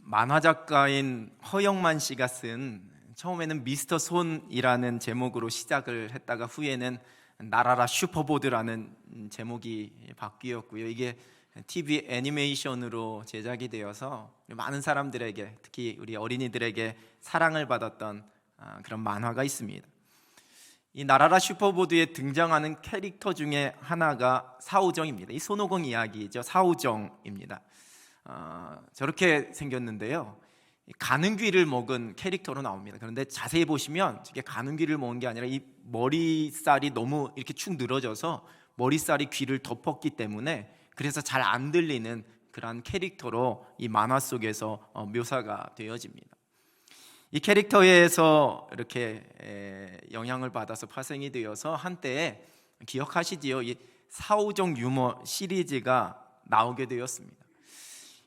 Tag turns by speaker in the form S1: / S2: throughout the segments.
S1: 만화 작가인 허영만 씨가 쓴 처음에는 미스터 손이라는 제목으로 시작을 했다가 후에는 나라라 슈퍼보드라는 제목이 바뀌었고요. 이게 TV 애니메이션으로 제작이 되어서 많은 사람들에게, 특히 우리 어린이들에게 사랑을 받았던 그런 만화가 있습니다. 이 나라라 슈퍼보드에 등장하는 캐릭터 중에 하나가 사오정입니다. 이 손오공 이야기죠. 사오정입니다. 저렇게 생겼는데요, 가는 귀를 먹은 캐릭터로 나옵니다. 그런데 자세히 보시면 이게 가는 귀를 먹은 게 아니라 이 머리살이 너무 이렇게 축 늘어져서 머리살이 귀를 덮었기 때문에 그래서 잘 안 들리는 그런 캐릭터로 이 만화 속에서 묘사가 되어집니다. 이 캐릭터에서 이렇게 영향을 받아서 파생이 되어서 한때 기억하시지요? 이 사오정 유머 시리즈가 나오게 되었습니다.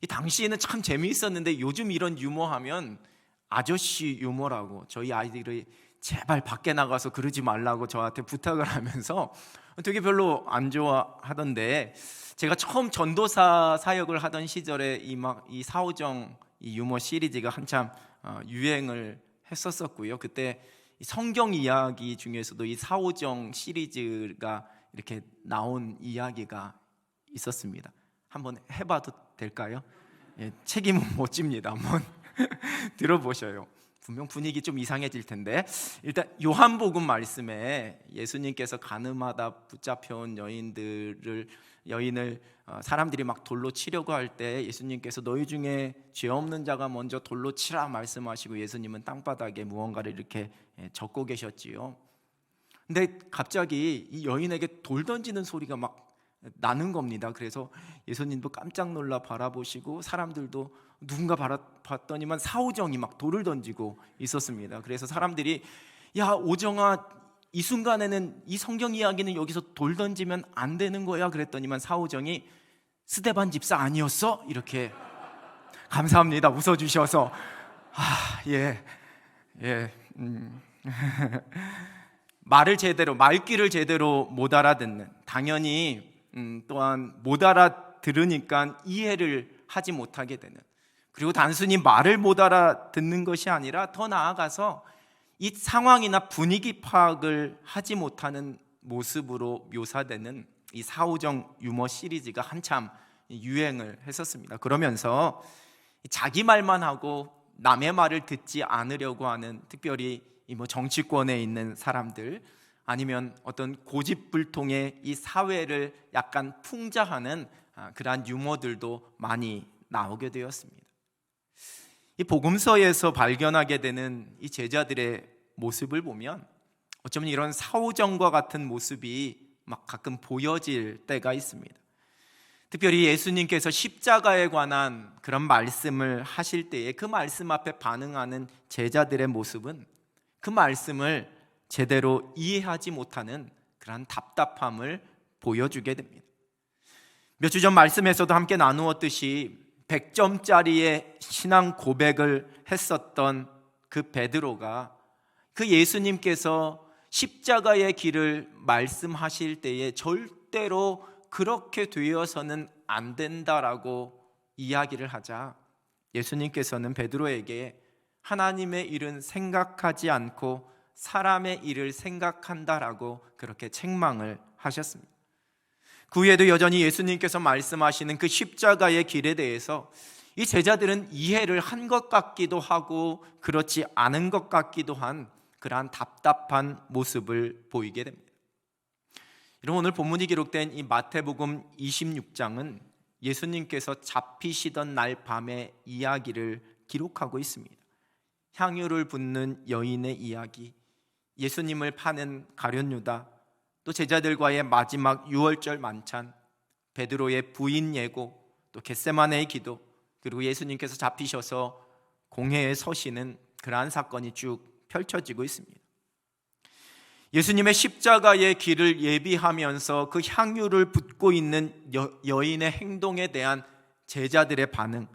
S1: 이 당시에는 참 재미있었는데 요즘 이런 유머하면 아저씨 유머라고 저희 아이들이 제발 밖에 나가서 그러지 말라고 저한테 부탁을 하면서 되게 별로 안 좋아하던데, 제가 처음 전도사 사역을 하던 시절에 이 사오정 이 유머 시리즈가 한참 유행을 했었고요. 그때 성경 이야기 중에서도 이 사오정 시리즈가 이렇게 나온 이야기가 있었습니다. 한번 해봐도 될까요? 예, 책임은 못 집니다. 한번 들어보셔요. 분명 분위기 좀 이상해질 텐데, 일단 요한복음 말씀에 예수님께서 가늠하다 붙잡혀온 여인을 사람들이 막 돌로 치려고 할 때 예수님께서 너희 중에 죄 없는 자가 먼저 돌로 치라 말씀하시고 예수님은 땅바닥에 무언가를 이렇게 적고 계셨지요. 근데 갑자기 이 여인에게 돌 던지는 소리가 막 나는 겁니다. 그래서 예수님도 깜짝 놀라 바라보시고 사람들도 누군가 봤더니만 사오정이 막 돌을 던지고 있었습니다. 그래서 사람들이 야 오정아, 이 순간에는 이 성경 이야기는 여기서 돌 던지면 안 되는 거야 그랬더니만 사오정이 스데반 집사 아니었어? 이렇게 감사합니다. 웃어주셔서 말귀를 제대로 못 알아듣는, 당연히 또한 못 알아들으니까 이해를 하지 못하게 되는, 그리고 단순히 말을 못 알아듣는 것이 아니라 더 나아가서 이 상황이나 분위기 파악을 하지 못하는 모습으로 묘사되는 이 사오정 유머 시리즈가 한참 유행을 했었습니다. 그러면서 자기 말만 하고 남의 말을 듣지 않으려고 하는, 특별히 정치권에 있는 사람들, 아니면 어떤 고집불통의 이 사회를 약간 풍자하는 그러한 유머들도 많이 나오게 되었습니다. 이 복음서에서 발견하게 되는 이 제자들의 모습을 보면 어쩌면 이런 사오정과 같은 모습이 막 가끔 보여질 때가 있습니다. 특별히 예수님께서 십자가에 관한 그런 말씀을 하실 때에 그 말씀 앞에 반응하는 제자들의 모습은 그 말씀을 제대로 이해하지 못하는 그런 답답함을 보여주게 됩니다. 몇 주 전 말씀에서도 함께 나누었듯이 100점짜리의 신앙 고백을 했었던 그 베드로가 그 예수님께서 십자가의 길을 말씀하실 때에 절대로 그렇게 되어서는 안 된다라고 이야기를 하자 예수님께서는 베드로에게 하나님의 일은 생각하지 않고 사람의 일을 생각한다라고 그렇게 책망을 하셨습니다. 그 후에도 여전히 예수님께서 말씀하시는 그 십자가의 길에 대해서 이 제자들은 이해를 한 것 같기도 하고 그렇지 않은 것 같기도 한 그러한 답답한 모습을 보이게 됩니다. 이런 오늘 본문이 기록된 이 마태복음 26장은 예수님께서 잡히시던 날 밤의 이야기를 기록하고 있습니다. 향유를 붓는 여인의 이야기, 예수님을 파는 가룟 유다, 또 제자들과의 마지막 유월절 만찬, 베드로의 부인 예고, 또 겟세마네의 기도, 그리고 예수님께서 잡히셔서 공회에 서시는 그러한 사건이 쭉 펼쳐지고 있습니다. 예수님의 십자가의 길을 예비하면서 그 향유를 붓고 있는 여인의 행동에 대한 제자들의 반응,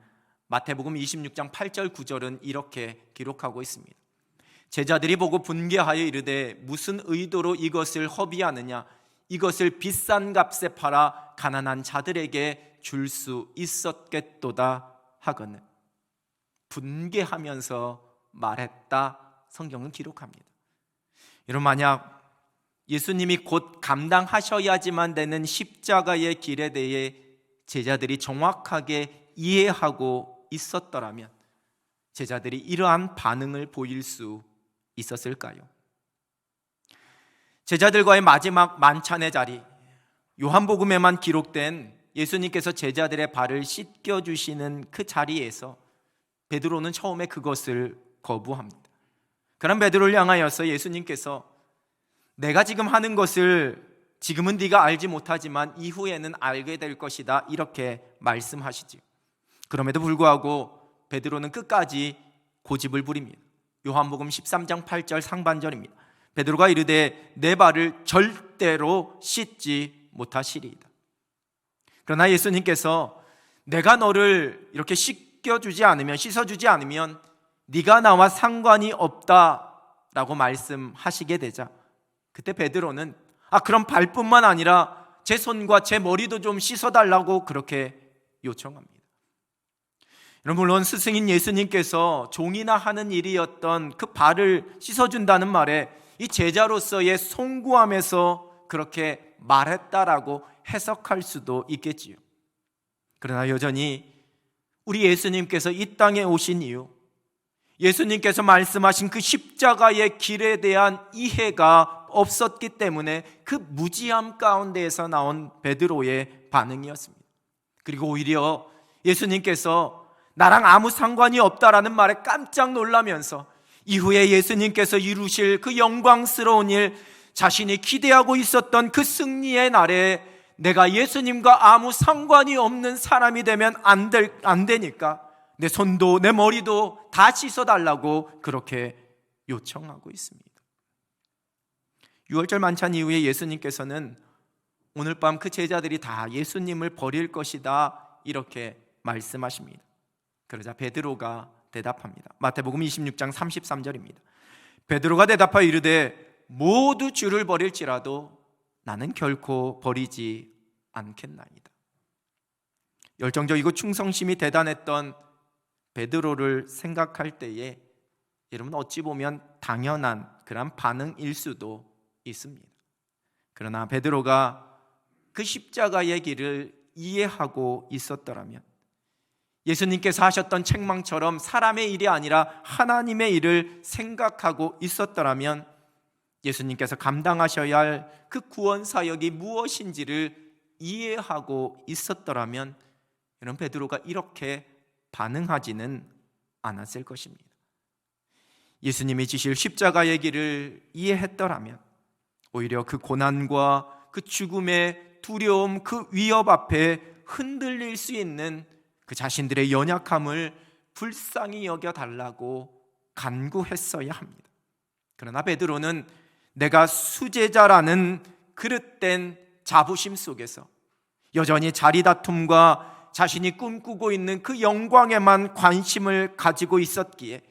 S1: 마태복음 26장 8절 9절은 이렇게 기록하고 있습니다. 제자들이 보고 분개하여 이르되 무슨 의도로 이것을 허비하느냐, 이것을 비싼 값에 팔아 가난한 자들에게 줄 수 있었겠도다 하거늘. 분개하면서 말했다, 성경은 기록합니다. 여러분, 만약 예수님이 곧 감당하셔야지만 되는 십자가의 길에 대해 제자들이 정확하게 이해하고 있었더라면 제자들이 이러한 반응을 보일 수 있었을까요? 제자들과의 마지막 만찬의 자리, 요한복음에만 기록된 예수님께서 제자들의 발을 씻겨주시는 그 자리에서 베드로는 처음에 그것을 거부합니다. 그런 베드로를 향하여서 예수님께서 내가 지금 하는 것을 지금은 네가 알지 못하지만 이후에는 알게 될 것이다, 이렇게 말씀하시지요. 그럼에도 불구하고 베드로는 끝까지 고집을 부립니다. 요한복음 13장 8절 상반절입니다. 베드로가 이르되 내 발을 절대로 씻지 못하시리이다. 그러나 예수님께서 내가 너를 이렇게 씻겨주지 않으면, 씻어주지 않으면 네가 나와 상관이 없다라고 말씀하시게 되자 그때 베드로는 그럼 발뿐만 아니라 제 손과 제 머리도 좀 씻어달라고 그렇게 요청합니다. 여러분, 물론 스승인 예수님께서 종이나 하는 일이었던 그 발을 씻어준다는 말에 이 제자로서의 송구함에서 그렇게 말했다라고 해석할 수도 있겠지요. 그러나 여전히 우리 예수님께서 이 땅에 오신 이유, 예수님께서 말씀하신 그 십자가의 길에 대한 이해가 없었기 때문에 그 무지함 가운데에서 나온 베드로의 반응이었습니다. 그리고 오히려 예수님께서 나랑 아무 상관이 없다라는 말에 깜짝 놀라면서 이후에 예수님께서 이루실 그 영광스러운 일, 자신이 기대하고 있었던 그 승리의 날에 내가 예수님과 아무 상관이 없는 사람이 되면 안 되니까 내 손도 내 머리도 다 씻어달라고 그렇게 요청하고 있습니다. 6월절 만찬 이후에 예수님께서는 오늘 밤 그 제자들이 다 예수님을 버릴 것이다, 이렇게 말씀하십니다. 그러자 베드로가 대답합니다. 마태복음 26장 33절입니다. 베드로가 대답하여 이르되 모두 주를 버릴지라도 나는 결코 버리지 않겠나이다. 열정적이고 충성심이 대단했던 베드로를 생각할 때에 여러분, 어찌 보면 당연한 그런 반응일 수도 있습니다. 그러나 베드로가 그 십자가의 길을 이해하고 있었더라면, 예수님께서 하셨던 책망처럼 사람의 일이 아니라 하나님의 일을 생각하고 있었더라면 예수님께서 감당하셔야 할 그 구원 사역이 무엇인지를 이해하고 있었더라면 여러분, 베드로가 이렇게 반응하지는 않았을 것입니다. 예수님이 지실 십자가의 길을 이해했더라면 오히려 그 고난과 그 죽음의 두려움, 그 위협 앞에 흔들릴 수 있는 그 자신들의 연약함을 불쌍히 여겨달라고 간구했어야 합니다. 그러나 베드로는 내가 수제자라는 그릇된 자부심 속에서 여전히 자리다툼과 자신이 꿈꾸고 있는 그 영광에만 관심을 가지고 있었기에,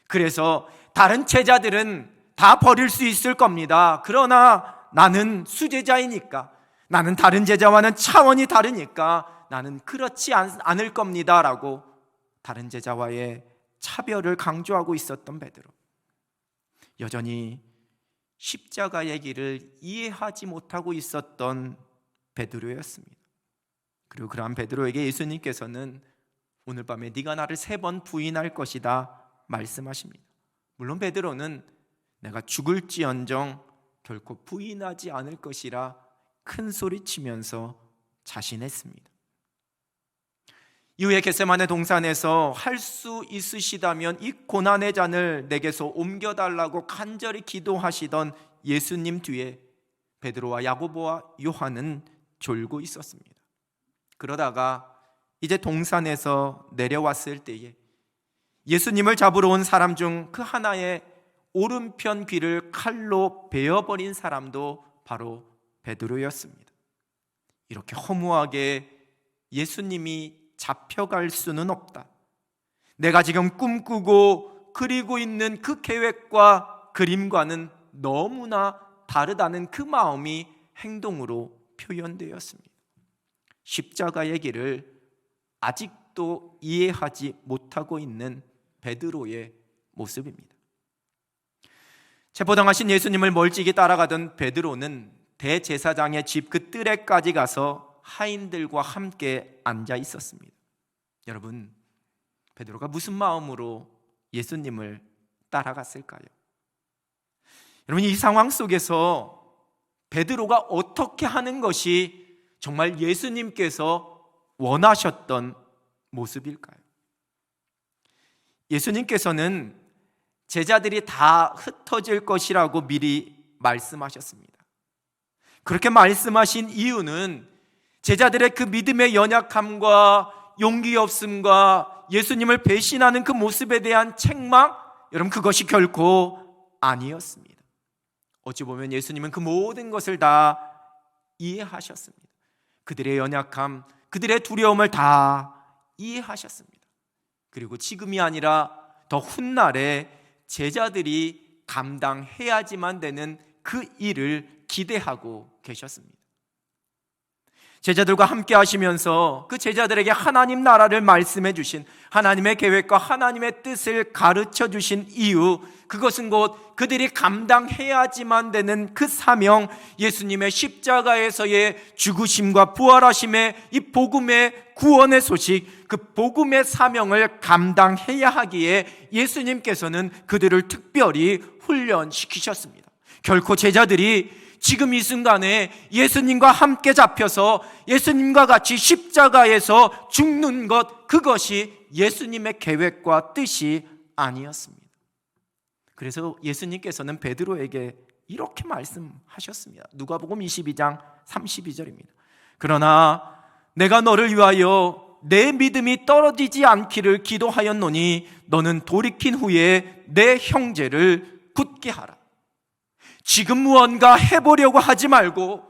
S1: 그래서 다른 제자들은 다 버릴 수 있을 겁니다. 그러나 나는 수제자이니까, 나는 다른 제자와는 차원이 다르니까 나는 그렇지 않을 겁니다 라고 다른 제자와의 차별을 강조하고 있었던 베드로, 여전히 십자가의 길을 이해하지 못하고 있었던 베드로였습니다. 그리고 그러한 베드로에게 예수님께서는 오늘 밤에 네가 나를 3번 부인할 것이다 말씀하십니다. 물론 베드로는 내가 죽을지언정 결코 부인하지 않을 것이라 큰 소리치면서 자신했습니다. 이후에 겟세마네 동산에서 할 수 있으시다면 이 고난의 잔을 내게서 옮겨달라고 간절히 기도하시던 예수님 뒤에 베드로와 야고보와 요한은 졸고 있었습니다. 그러다가 이제 동산에서 내려왔을 때에 예수님을 잡으러 온 사람 중 그 하나의 오른편 귀를 칼로 베어버린 사람도 바로 베드로였습니다. 이렇게 허무하게 예수님이 잡혀갈 수는 없다, 내가 지금 꿈꾸고 그리고 있는 그 계획과 그림과는 너무나 다르다는 그 마음이 행동으로 표현되었습니다. 십자가의 길을 아직도 이해하지 못하고 있는 베드로의 모습입니다. 체포당하신 예수님을 멀찍이 따라가던 베드로는 대제사장의 집 그 뜰에까지 가서 하인들과 함께 앉아 있었습니다. 여러분, 베드로가 무슨 마음으로 예수님을 따라갔을까요? 여러분, 이 상황 속에서 베드로가 어떻게 하는 것이 정말 예수님께서 원하셨던 모습일까요? 예수님께서는 제자들이 다 흩어질 것이라고 미리 말씀하셨습니다. 그렇게 말씀하신 이유는 제자들의 그 믿음의 연약함과 용기 없음과 예수님을 배신하는 그 모습에 대한 책망, 여러분, 그것이 결코 아니었습니다. 어찌 보면 예수님은 그 모든 것을 다 이해하셨습니다. 그들의 연약함, 그들의 두려움을 다 이해하셨습니다. 그리고 지금이 아니라 더 훗날에 제자들이 감당해야지만 되는 그 일을 기대하고 계셨습니다. 제자들과 함께 하시면서 그 제자들에게 하나님 나라를 말씀해 주신, 하나님의 계획과 하나님의 뜻을 가르쳐 주신 이유, 그것은 곧 그들이 감당해야지만 되는 그 사명, 예수님의 십자가에서의 죽으심과 부활하심의 이 복음의 구원의 소식, 그 복음의 사명을 감당해야 하기에 예수님께서는 그들을 특별히 훈련시키셨습니다. 결코 제자들이 지금 이 순간에 예수님과 함께 잡혀서 예수님과 같이 십자가에서 죽는 것, 그것이 예수님의 계획과 뜻이 아니었습니다. 그래서 예수님께서는 베드로에게 이렇게 말씀하셨습니다. 누가복음 22장 32절입니다. 그러나 내가 너를 위하여 내 믿음이 떨어지지 않기를 기도하였노니 너는 돌이킨 후에 내 형제를 굳게 하라. 지금 무언가 해보려고 하지 말고,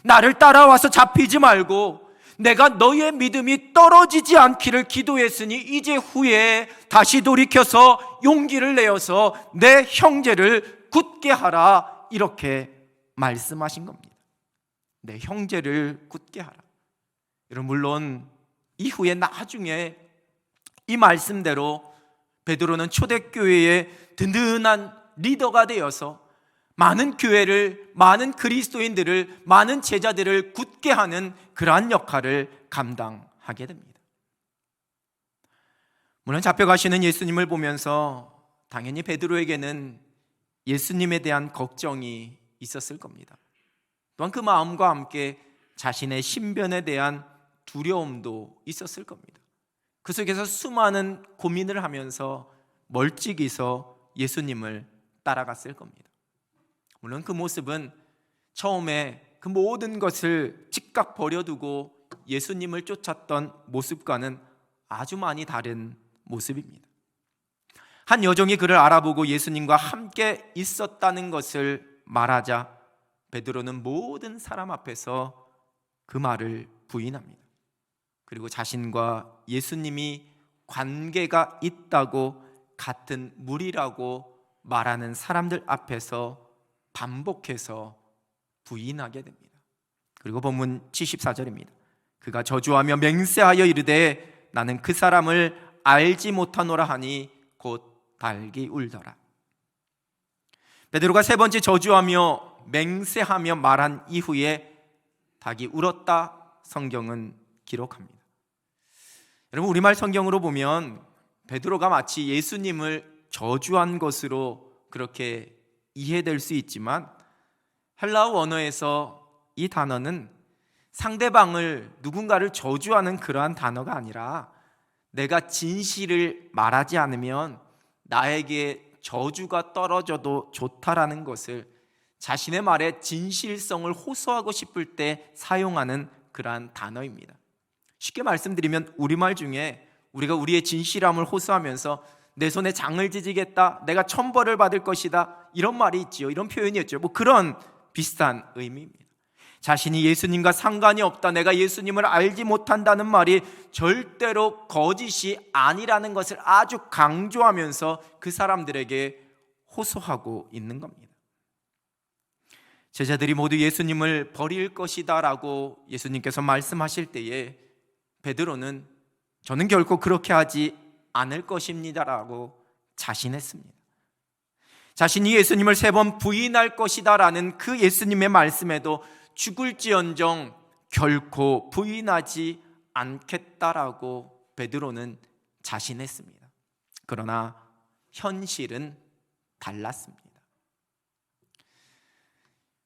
S1: 나를 따라와서 잡히지 말고, 내가 너의 믿음이 떨어지지 않기를 기도했으니 이제 후에 다시 돌이켜서 용기를 내어서 내 형제를 굳게 하라, 이렇게 말씀하신 겁니다. 내 형제를 굳게 하라. 여러분, 물론 이후에 나중에 이 말씀대로 베드로는 초대교회의 든든한 리더가 되어서 많은 교회를, 많은 그리스도인들을, 많은 제자들을 굳게 하는 그러한 역할을 감당하게 됩니다. 물론 잡혀가시는 예수님을 보면서 당연히 베드로에게는 예수님에 대한 걱정이 있었을 겁니다. 또한 그 마음과 함께 자신의 신변에 대한 두려움도 있었을 겁니다. 그 속에서 수많은 고민을 하면서 멀찍이서 예수님을 따라갔을 겁니다. 물론 그 모습은 처음에 그 모든 것을 즉각 버려두고 예수님을 쫓았던 모습과는 아주 많이 다른 모습입니다. 한 여종이 그를 알아보고 예수님과 함께 있었다는 것을 말하자 베드로는 모든 사람 앞에서 그 말을 부인합니다. 그리고 자신과 예수님이 관계가 있다고, 같은 무리라고 말하는 사람들 앞에서 반복해서 부인하게 됩니다. 그리고 본문 74절입니다. 그가 저주하며 맹세하여 이르되 나는 그 사람을 알지 못하노라 하니 곧 닭이 울더라. 베드로가 세 번째 저주하며 맹세하며 말한 이후에 닭이 울었다, 성경은 기록합니다. 여러분, 우리말 성경으로 보면 베드로가 마치 예수님을 저주한 것으로 그렇게 이해될 수 있지만 헬라어 원어에서 이 단어는 상대방을, 누군가를 저주하는 그러한 단어가 아니라 내가 진실을 말하지 않으면 나에게 저주가 떨어져도 좋다라는 것을, 자신의 말의 진실성을 호소하고 싶을 때 사용하는 그러한 단어입니다. 쉽게 말씀드리면 우리말 중에 우리가 우리의 진실함을 호소하면서 내 손에 장을 지지겠다, 내가 천벌을 받을 것이다, 이런 말이 있지요. 이런 표현이 있죠. 뭐 그런 비슷한 의미입니다. 자신이 예수님과 상관이 없다, 내가 예수님을 알지 못한다는 말이 절대로 거짓이 아니라는 것을 아주 강조하면서 그 사람들에게 호소하고 있는 겁니다. 제자들이 모두 예수님을 버릴 것이다 라고 예수님께서 말씀하실 때에 베드로는 저는 결코 그렇게 하지 않을 것입니다라고 자신했습니다. 자신이 예수님을 3번 부인할 것이다라는 그 예수님의 말씀에도 죽을지언정 결코 부인하지 않겠다라고 베드로는 자신했습니다. 그러나 현실은 달랐습니다.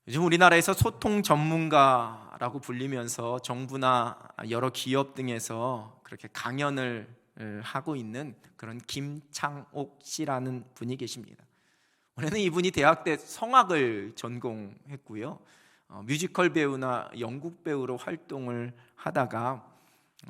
S1: 요즘 우리나라에서 소통 전문가라고 불리면서 정부나 여러 기업 등에서 그렇게 강연을 하고 있는 그런 김창옥 씨라는 분이 계십니다. 원래는 이분이 대학 때 성악을 전공했고요, 뮤지컬 배우나 연극 배우로 활동을 하다가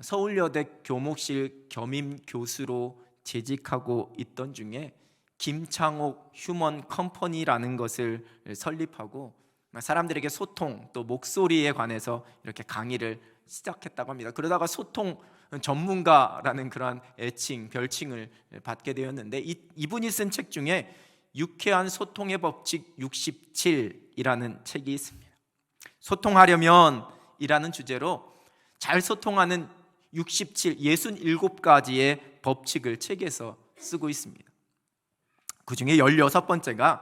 S1: 서울여대 교목실 겸임 교수로 재직하고 있던 중에 김창옥 휴먼 컴퍼니라는 것을 설립하고 사람들에게 소통 또 목소리에 관해서 이렇게 강의를 시작했다고 합니다. 그러다가 소통 전문가라는 그러한 애칭, 별칭을 받게 되었는데 이분이 쓴 책 중에 유쾌한 소통의 법칙 67이라는 책이 있습니다. 소통하려면 이라는 주제로 잘 소통하는 67가지의 법칙을 책에서 쓰고 있습니다. 그 중에 16번째가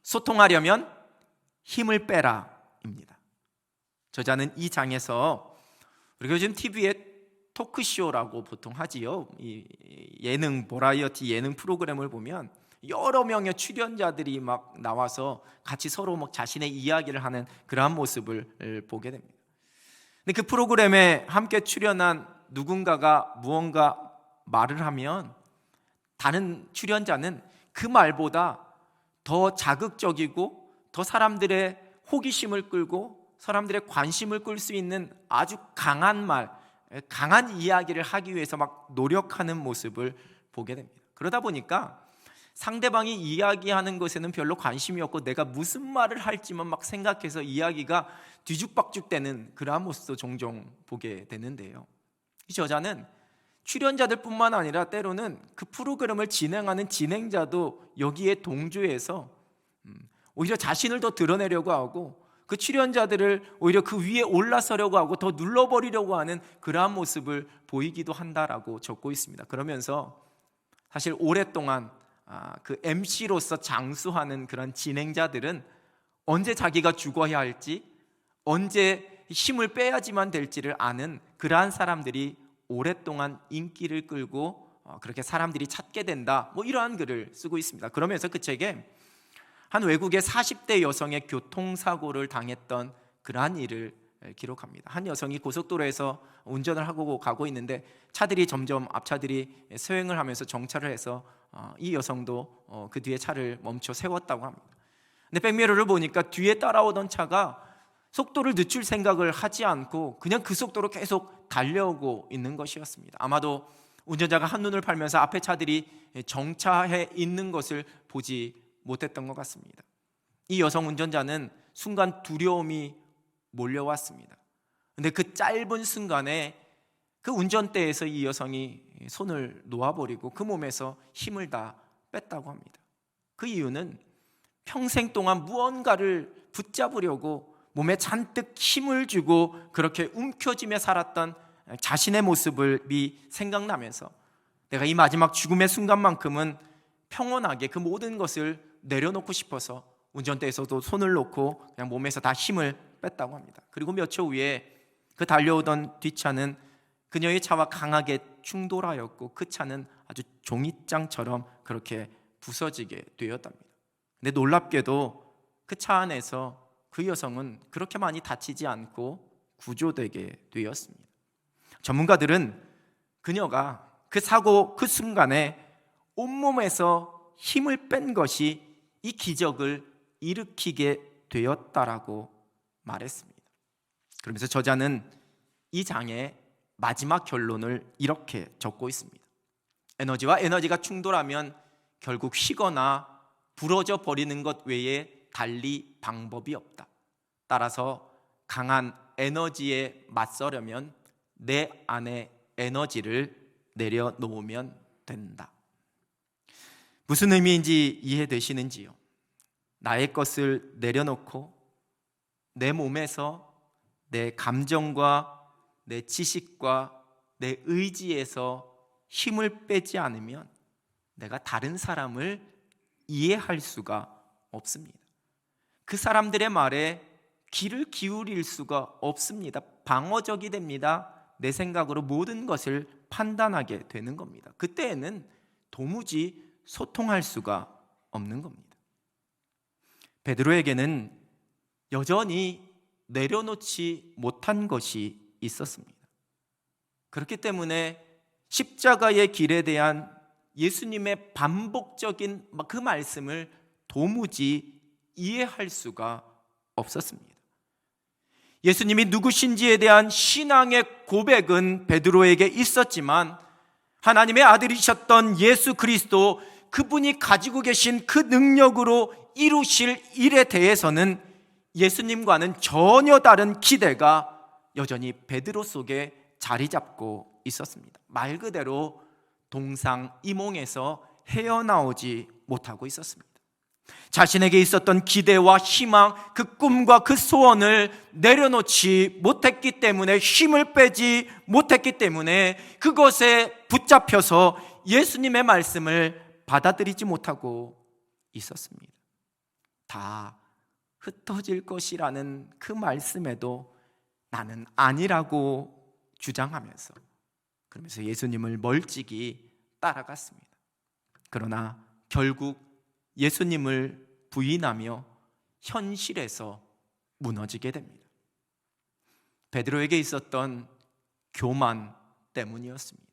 S1: 소통하려면 힘을 빼라입니다. 저자는 이 장에서 우리가 요즘 TV에 토크쇼라고 보통 하지요, 이 예능 버라이어티 예능 프로그램을 보면 여러 명의 출연자들이 막 나와서 같이 서로 막 자신의 이야기를 하는 그러한 모습을 보게 됩니다. 근데 그 프로그램에 함께 출연한 누군가가 무언가 말을 하면 다른 출연자는 그 말보다 더 자극적이고 더 사람들의 호기심을 끌고 사람들의 관심을 끌 수 있는 아주 강한 말, 강한 이야기를 하기 위해서 막 노력하는 모습을 보게 됩니다. 그러다 보니까 상대방이 이야기하는 것에는 별로 관심이 없고 내가 무슨 말을 할지만 막 생각해서 이야기가 뒤죽박죽되는 그러한 모습도 종종 보게 되는데요, 이 저자는 출연자들뿐만 아니라 때로는 그 프로그램을 진행하는 진행자도 여기에 동조해서 오히려 자신을 더 드러내려고 하고 그 출연자들을 오히려 그 위에 올라서려고 하고 더 눌러버리려고 하는 그러한 모습을 보이기도 한다라고 적고 있습니다. 그러면서 사실 오랫동안 그 MC로서 장수하는 그런 진행자들은 언제 자기가 죽어야 할지, 언제 힘을 빼야지만 될지를 아는 그러한 사람들이 오랫동안 인기를 끌고 그렇게 사람들이 찾게 된다, 이러한 글을 쓰고 있습니다. 그러면서 그 책에 한 외국의 40대 여성의 교통사고를 당했던 그러한 일을 기록합니다. 한 여성이 고속도로에서 운전을 하고 가고 있는데 차들이 점점 앞차들이 서행을 하면서 정차를 해서 이 여성도 그 뒤에 차를 멈춰 세웠다고 합니다. 근데 백미러를 보니까 뒤에 따라오던 차가 속도를 늦출 생각을 하지 않고 그냥 그 속도로 계속 달려오고 있는 것이었습니다. 아마도 운전자가 한눈을 팔면서 앞에 차들이 정차해 있는 것을 보지 못했던 것 같습니다. 이 여성 운전자는 순간 두려움이 몰려왔습니다. 그런데 그 짧은 순간에 그 운전대에서 이 여성이 손을 놓아버리고 그 몸에서 힘을 다 뺐다고 합니다. 그 이유는 평생 동안 무언가를 붙잡으려고 몸에 잔뜩 힘을 주고 그렇게 움켜쥐며 살았던 자신의 모습이 생각나면서 내가 이 마지막 죽음의 순간만큼은 평온하게 그 모든 것을 내려놓고 싶어서 운전대에서도 손을 놓고 그냥 몸에서 다 힘을 뺐다고 합니다. 그리고 몇 초 후에 그 달려오던 뒷차는 그녀의 차와 강하게 충돌하였고 그 차는 아주 종잇장처럼 그렇게 부서지게 되었답니다. 근데 놀랍게도 그 차 안에서 그 여성은 그렇게 많이 다치지 않고 구조되게 되었습니다. 전문가들은 그녀가 그 사고 그 순간에 온몸에서 힘을 뺀 것이 이 기적을 일으키게 되었다라고 말했습니다. 그러면서 저자는 이 장의 마지막 결론을 이렇게 적고 있습니다. 에너지와 에너지가 충돌하면 결국 휘거나 부러져 버리는 것 외에 달리 방법이 없다. 따라서 강한 에너지에 맞서려면 내 안에 에너지를 내려놓으면 된다. 무슨 의미인지 이해되시는지요? 나의 것을 내려놓고 내 몸에서 내 감정과 내 지식과 내 의지에서 힘을 빼지 않으면 내가 다른 사람을 이해할 수가 없습니다. 그 사람들의 말에 귀를 기울일 수가 없습니다. 방어적이 됩니다. 내 생각으로 모든 것을 판단하게 되는 겁니다. 그때에는 도무지 소통할 수가 없는 겁니다. 베드로에게는 여전히 내려놓지 못한 것이 있었습니다. 그렇기 때문에 십자가의 길에 대한 예수님의 반복적인 그 말씀을 도무지 이해할 수가 없었습니다. 예수님이 누구신지에 대한 신앙의 고백은 베드로에게 있었지만 하나님의 아들이셨던 예수 그리스도, 그분이 가지고 계신 그 능력으로 이루실 일에 대해서는 예수님과는 전혀 다른 기대가 여전히 베드로 속에 자리 잡고 있었습니다. 말 그대로 동상이몽에서 헤어나오지 못하고 있었습니다. 자신에게 있었던 기대와 희망, 그 꿈과 그 소원을 내려놓지 못했기 때문에, 힘을 빼지 못했기 때문에 그것에 붙잡혀서 예수님의 말씀을 받아들이지 못하고 있었습니다. 다 흩어질 것이라는 그 말씀에도 나는 아니라고 주장하면서, 그러면서 예수님을 멀찍이 따라갔습니다. 그러나 결국 예수님을 부인하며 현실에서 무너지게 됩니다. 베드로에게 있었던 교만 때문이었습니다.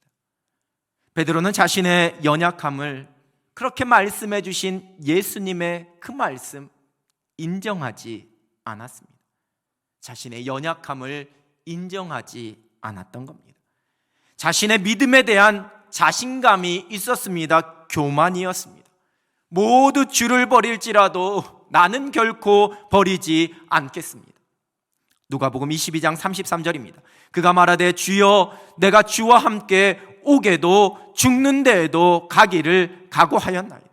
S1: 베드로는 자신의 연약함을, 그렇게 말씀해 주신 예수님의 그 말씀 인정하지 않았습니다. 자신의 연약함을 인정하지 않았던 겁니다. 자신의 믿음에 대한 자신감이 있었습니다. 교만이었습니다. 모두 주를 버릴지라도 나는 결코 버리지 않겠습니다. 누가복음 22장 33절입니다. 그가 말하되 주여 내가 주와 함께 오게도 죽는 데에도 가기를 각오하였나이다.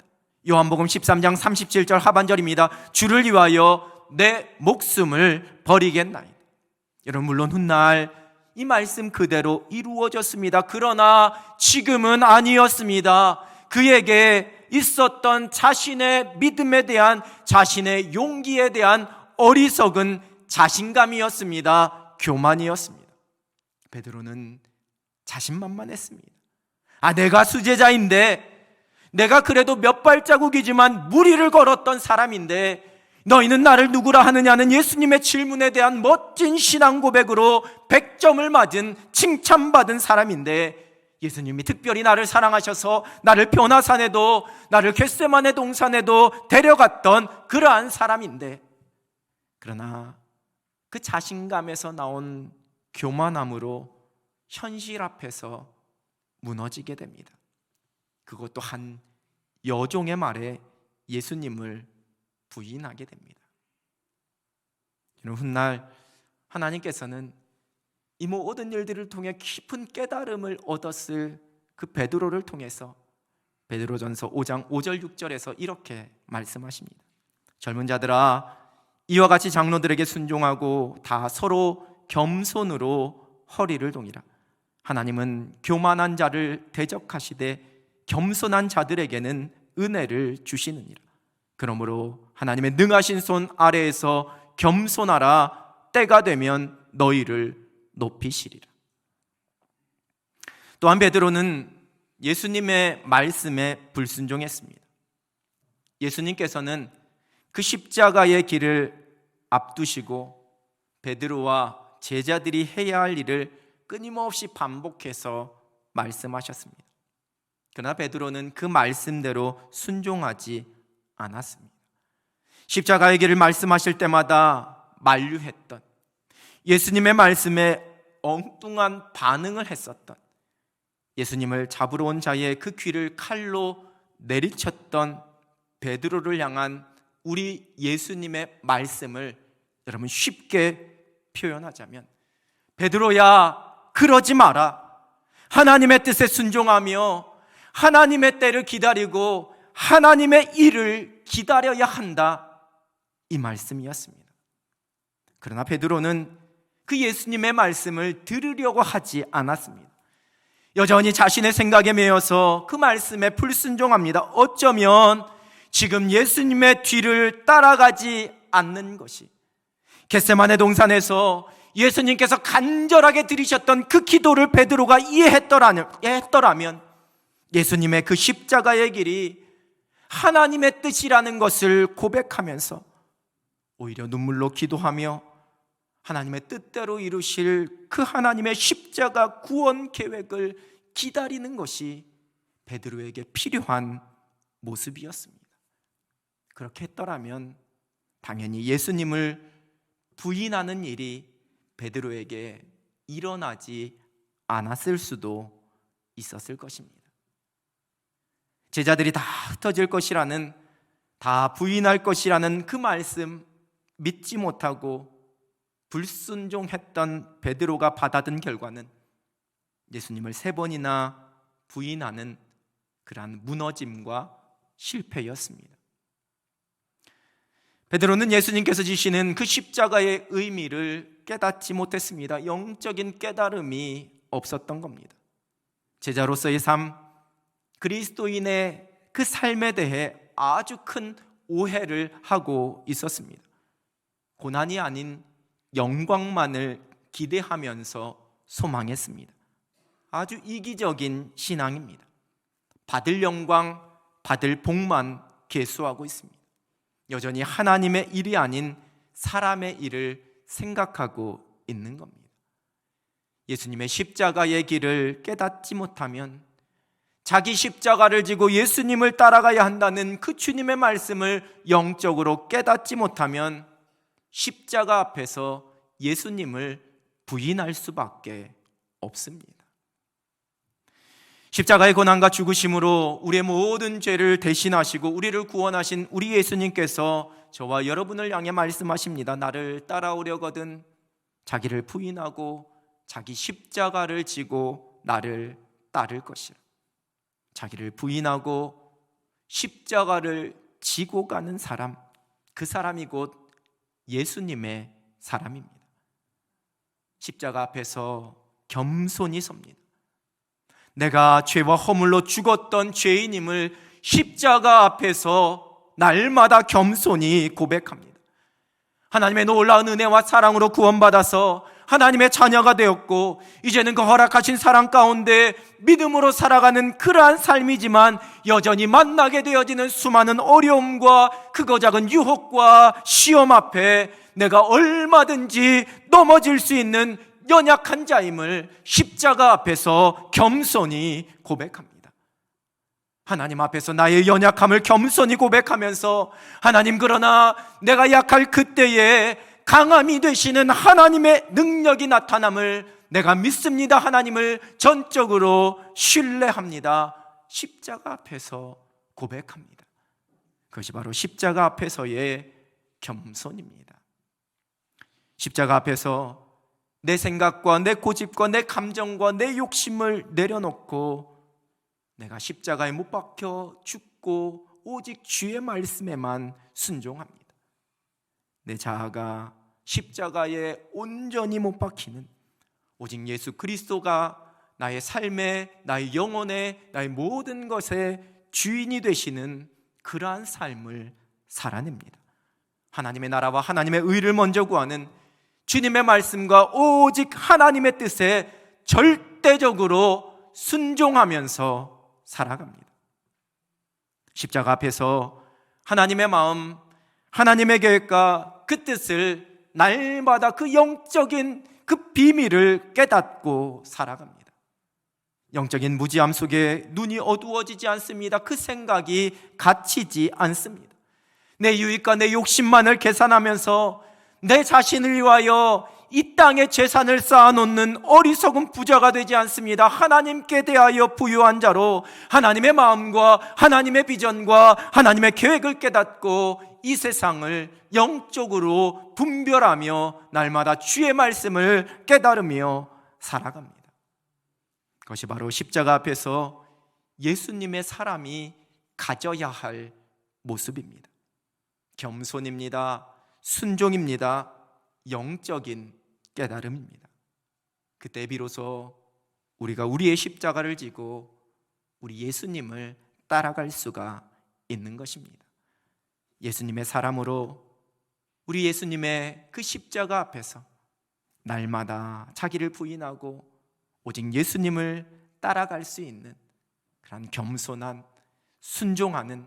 S1: 요한복음 13장 37절 하반절입니다. 주를 위하여 내 목숨을 버리겠나이다. 여러분, 물론 훗날 이 말씀 그대로 이루어졌습니다. 그러나 지금은 아니었습니다. 그에게 있었던 자신의 믿음에 대한, 자신의 용기에 대한 어리석은 자신감이었습니다. 교만이었습니다. 베드로는 자신만만했습니다. 내가 수제자인데, 내가 그래도 몇 발자국이지만 무리를 걸었던 사람인데 너희는 나를 누구라 하느냐는 예수님의 질문에 대한 멋진 신앙 고백으로 100점을 맞은 칭찬받은 사람인데, 예수님이 특별히 나를 사랑하셔서 나를 변화산에도, 나를 겟세마네 동산에도 데려갔던 그러한 사람인데, 그러나 그 자신감에서 나온 교만함으로 현실 앞에서 무너지게 됩니다. 그것도 한 여종의 말에 예수님을 부인하게 됩니다. 훗날 하나님께서는 이 모든 일들을 통해 깊은 깨달음을 얻었을 그 베드로를 통해서 베드로전서 5장 5절 6절에서 이렇게 말씀하십니다. 젊은 자들아, 이와 같이 장로들에게 순종하고 다 서로 겸손으로 허리를 동이라. 하나님은 교만한 자를 대적하시되 겸손한 자들에게는 은혜를 주시느니라. 그러므로 하나님의 능하신 손 아래에서 겸손하라. 때가 되면 너희를 높이시리라. 또한 베드로는 예수님의 말씀에 불순종했습니다. 예수님께서는 그 십자가의 길을 앞두시고 베드로와 제자들이 해야 할 일을 끊임없이 반복해서 말씀하셨습니다. 그러나 베드로는 그 말씀대로 순종하지 않았습니다. 십자가의 길을 말씀하실 때마다 만류했던, 예수님의 말씀에 엉뚱한 반응을 했었던, 예수님을 잡으러 온 자의 그 귀를 칼로 내리쳤던 베드로를 향한 우리 예수님의 말씀을 여러분 쉽게 표현하자면, 베드로야, 그러지 마라. 하나님의 뜻에 순종하며 하나님의 때를 기다리고 하나님의 일을 기다려야 한다, 이 말씀이었습니다. 그러나 베드로는 그 예수님의 말씀을 들으려고 하지 않았습니다. 여전히 자신의 생각에 매여서 그 말씀에 불순종합니다. 어쩌면 지금 예수님의 뒤를 따라가지 않는 것이, 겟세마네 동산에서 예수님께서 간절하게 드리셨던 그 기도를 베드로가 이해했더라면 예수님의 그 십자가의 길이 하나님의 뜻이라는 것을 고백하면서 오히려 눈물로 기도하며 하나님의 뜻대로 이루실 그 하나님의 십자가 구원 계획을 기다리는 것이 베드로에게 필요한 모습이었습니다. 그렇게 했더라면 당연히 예수님을 부인하는 일이 베드로에게 일어나지 않았을 수도 있었을 것입니다. 제자들이 다 흩어질 것이라는, 다 부인할 것이라는 그 말씀 믿지 못하고 불순종했던 베드로가 받아든 결과는 예수님을 3번이나 부인하는 그러한 무너짐과 실패였습니다. 베드로는 예수님께서 지시는 그 십자가의 의미를 깨닫지 못했습니다. 영적인 깨달음이 없었던 겁니다. 제자로서의 삶, 그리스도인의 그 삶에 대해 아주 큰 오해를 하고 있었습니다. 고난이 아닌 영광만을 기대하면서 소망했습니다. 아주 이기적인 신앙입니다. 받을 영광, 받을 복만 계수하고 있습니다. 여전히 하나님의 일이 아닌 사람의 일을 생각하고 있는 겁니다. 예수님의 십자가의 길을 깨닫지 못하면 자기 십자가를 지고 예수님을 따라가야 한다는 그 주님의 말씀을 영적으로 깨닫지 못하면 십자가 앞에서 예수님을 부인할 수밖에 없습니다. 십자가의 고난과 죽으심으로 우리의 모든 죄를 대신하시고 우리를 구원하신 우리 예수님께서 저와 여러분을 향해 말씀하십니다. 나를 따라오려거든 자기를 부인하고 자기 십자가를 지고 나를 따를 것이라. 자기를 부인하고 십자가를 지고 가는 사람, 그 사람이 곧 예수님의 사람입니다. 십자가 앞에서 겸손히 섭니다. 내가 죄와 허물로 죽었던 죄인임을 십자가 앞에서 날마다 겸손히 고백합니다. 하나님의 놀라운 은혜와 사랑으로 구원받아서 하나님의 자녀가 되었고 이제는 그 허락하신 사랑 가운데 믿음으로 살아가는 그러한 삶이지만 여전히 만나게 되어지는 수많은 어려움과 크고 작은 유혹과 시험 앞에 내가 얼마든지 넘어질 수 있는 연약한 자임을 십자가 앞에서 겸손히 고백합니다. 하나님 앞에서 나의 연약함을 겸손히 고백하면서 하나님, 그러나 내가 약할 그때에 강함이 되시는 하나님의 능력이 나타남을 내가 믿습니다. 하나님을 전적으로 신뢰합니다. 십자가 앞에서 고백합니다. 그것이 바로 십자가 앞에서의 겸손입니다. 십자가 앞에서 내 생각과 내 고집과 내 감정과 내 욕심을 내려놓고 내가 십자가에 못 박혀 죽고 오직 주의 말씀에만 순종합니다. 내 자아가 십자가에 온전히 못 박히는 오직 예수 그리스도가 나의 삶에, 나의 영혼에, 나의 모든 것의 주인이 되시는 그러한 삶을 살아냅니다. 하나님의 나라와 하나님의 의를 먼저 구하는 주님의 말씀과 오직 하나님의 뜻에 절대적으로 순종하면서 살아갑니다. 십자가 앞에서 하나님의 마음, 하나님의 계획과 그 뜻을 날마다 그 영적인 그 비밀을 깨닫고 살아갑니다. 영적인 무지함 속에 눈이 어두워지지 않습니다. 그 생각이 갇히지 않습니다. 내 유익과 내 욕심만을 계산하면서 내 자신을 위하여 이 땅에 재산을 쌓아놓는 어리석은 부자가 되지 않습니다. 하나님께 대하여 부유한 자로 하나님의 마음과 하나님의 비전과 하나님의 계획을 깨닫고 이 세상을 영적으로 분별하며 날마다 주의 말씀을 깨달으며 살아갑니다. 그것이 바로 십자가 앞에서 예수님의 사람이 가져야 할 모습입니다. 겸손입니다. 순종입니다. 영적인 깨달음입니다. 그때 비로소 우리가 우리의 십자가를 지고 우리 예수님을 따라갈 수가 있는 것입니다. 예수님의 사람으로 우리 예수님의 그 십자가 앞에서 날마다 자기를 부인하고 오직 예수님을 따라갈 수 있는 그런 겸손한, 순종하는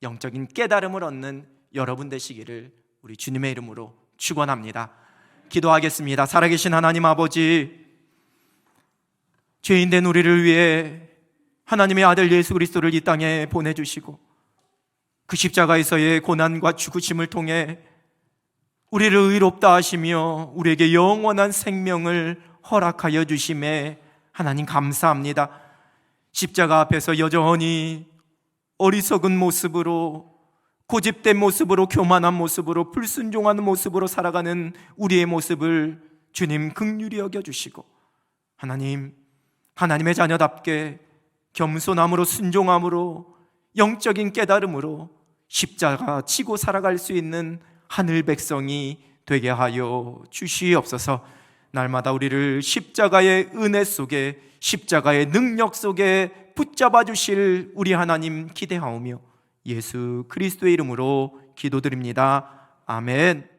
S1: 영적인 깨달음을 얻는 여러분 되시기를 우리 주님의 이름으로 축원합니다. 기도하겠습니다. 살아계신 하나님 아버지, 죄인된 우리를 위해 하나님의 아들 예수 그리스도를 이 땅에 보내주시고 그 십자가에서의 고난과 죽으심을 통해 우리를 의롭다 하시며 우리에게 영원한 생명을 허락하여 주심에 하나님 감사합니다. 십자가 앞에서 여전히 어리석은 모습으로, 고집된 모습으로, 교만한 모습으로, 불순종하는 모습으로 살아가는 우리의 모습을 주님 긍휼히 여겨주시고 하나님의 자녀답게 겸손함으로, 순종함으로, 영적인 깨달음으로 십자가 지고 살아갈 수 있는 하늘 백성이 되게 하여 주시옵소서. 날마다 우리를 십자가의 은혜 속에, 십자가의 능력 속에 붙잡아 주실 우리 하나님 기대하오며 예수 그리스도의 이름으로 기도드립니다. 아멘.